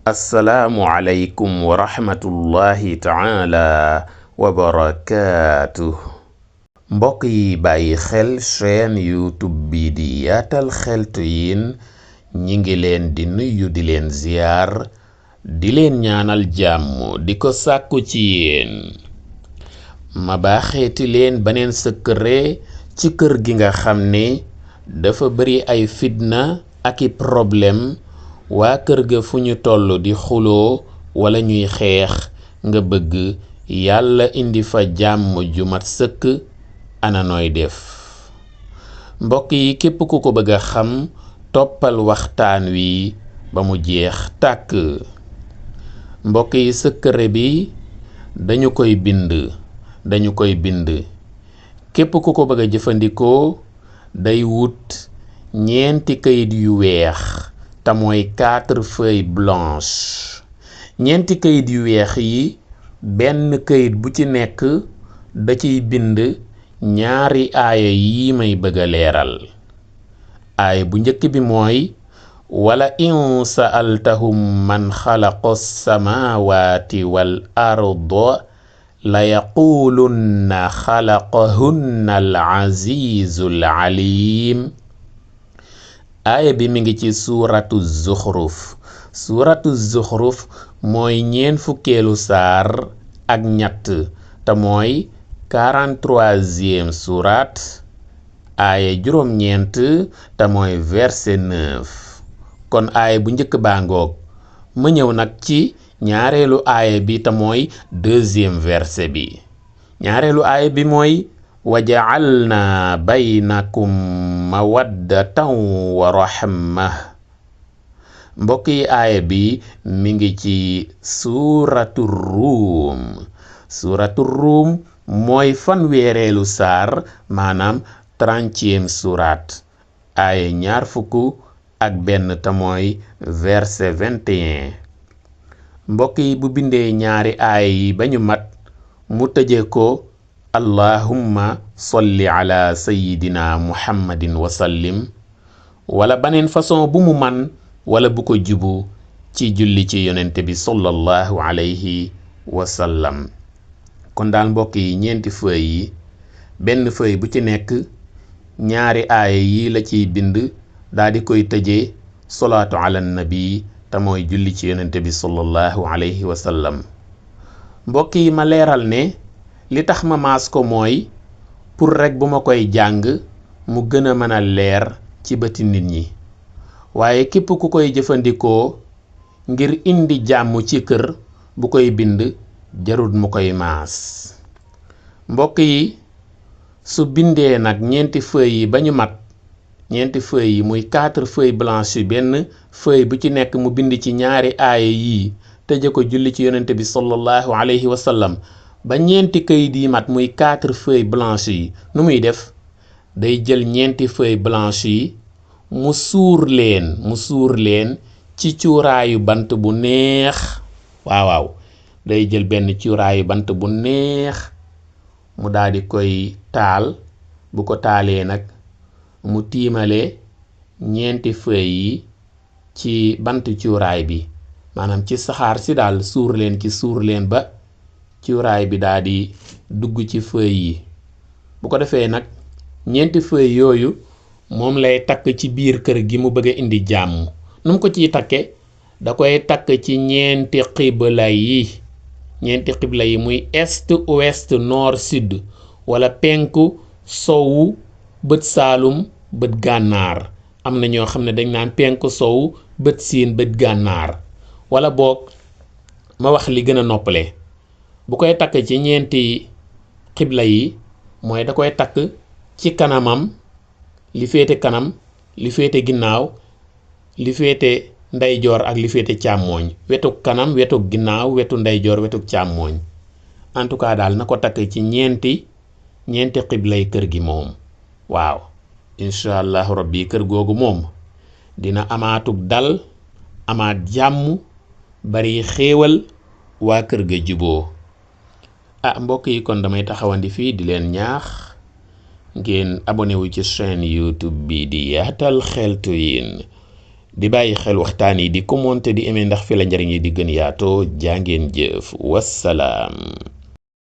assalaamu aleykum wa rahmatullahi taala wa barakaatuh. mbokk yi bàyyi xel chaîne youtube bi di yaatal xeltu yin ñi ngi leen di nuyu di leen ziyaar di leen ñaanal jàmm di ko sàkku ci yéen ma baaxeeti leen beneen secret ci kër gi nga xam ne dafa bari ay fitna ak i problème waa kër ga fu ñu toll di xuloo wala ñuy xeex nga bëgg yàlla indi fa jàmm ju mat sëkk ana nooy def. mbokk yi képp ku ko bëgg a xam toppal waxtaan wi ba mu jeex tàkk. mbokk yi secret bi dañu koy bind képp ku ko bëgg a jëfandikoo day wut ñeenti kayit yu weex te mooy 4 feuilles blanches. ñeenti kayit yu weex yi benn kayit bu ci nekk da ciy bind ñaari aaya yi may bëgg a leeral. aaya bu njëkk bi mooy wala in sa'altahum man xalaqa samawati wal arda la yaqulunna xalaqahunna al azizul alim. aaya bi mi ngi ci suuratu zuxruf mooy ñeen fukkeelu saar ak ñett te mooy 43e surat aaya juróom-ñeent te mooy verset 9. kon aaya bu njëkk baa ngoog ma ñëw nag ci ñaareelu aaya bi te mooy 2e verset bi. ñaareelu aaya bi mooy wa ja'alna baynakum mawaddatan wa rahma. mbokk yi aaya bi mi ngi ci suuratu ruum mooy fanweereelu saar maanaam 30e surat aaya ñaar fukk ak benn te mooy verset 21. mbokk yi bu bindee ñaari aaya yi ba ñu mat mu tëje ko allahumma solli ala sayidina muhammadin wasallim wala baneen façon bu mu man wala bu ko jubu ci julli ci yonente bi sallallahu alayhi wasallam. kon daal mbokk yi ñeenti feuille yi benn feuille bu ci nekk ñaari aaya yi la ciy bind daal di koy tëjee salaatu ala nabi te mooy julli ci yonente bi sallallahu alayhi wasallam. mbokk yi ma leeral ne li tax ma maas ko mooy pour rek bu ma koy jàng mu gën a mën a leer ci bëti nit ñi waaye képp ku koy jëfandikoo ngir indi jàmm ci kër bu koy bind jarut mu koy maas. mbokk yi su bindee nag ñeenti feuilles yi ba ñu mat ñeenti feuilles yi muy 4 feuilles blanches yu benn feuille bu ci nekk mu bind ci ñaari aaya yii tëje ko julli ci yonente bi sallallahu alayhi wa sallam ba ñeenti kayit yi mat muy 4 feuilles blanches yi nu muy def day jël ñeenti feuilles blanches yi mu suur leen ci cuuraayu bant bu neex. waaw day jël benn cuuraayu bant bu neex mu daal di koy taal bu ko taalee nag mu tiimale ñeenti feuilles yi ci bant cuuraay bi maanaam ci saxaar si daal suur leen ba cuuraay bi daal di dugg ci feuilles yi. bu ko defee nag ñeenti feuilles yooyu moom lay takk ci biir kër gi mu bëgg a indi jàmm. nu mu ko ciy takke da koy takk ci ñeenti xibla yi muy est ouest nord sud wala penku sowu bët saalum bët gànnaar. am na ñoo xam ne dañ naan penku sowu bët siin bët gànnaar wala boog ma wax li gën a noppale bu koy takk ci ñeenti xibla yi mooy da koy takk ci kanamam li féete kanam li féete ginnaaw li féete ndeyjoor ak li féete càmmooñ wetu kanam wetu ginnaaw wetu ndeyjoor wetu càmmooñ. en tout cas daal na ko takk ci ñeenti xiblay kër gi moom. waaw incha allahu rabbi kër googu moom dina amaatug dal amaat jàmm bari xéewal waa kër ga juboo. mbokk yi kon damay taxawandi fii di leen ñaax ngeen abonné wu ci chaîne YouTube bi di yaatal xeltu yin di bàyyi xel waxtaan yi di commenter di aimer ndax fi la njariñ yi di gën yaatoo jàngeen jëf wassalaam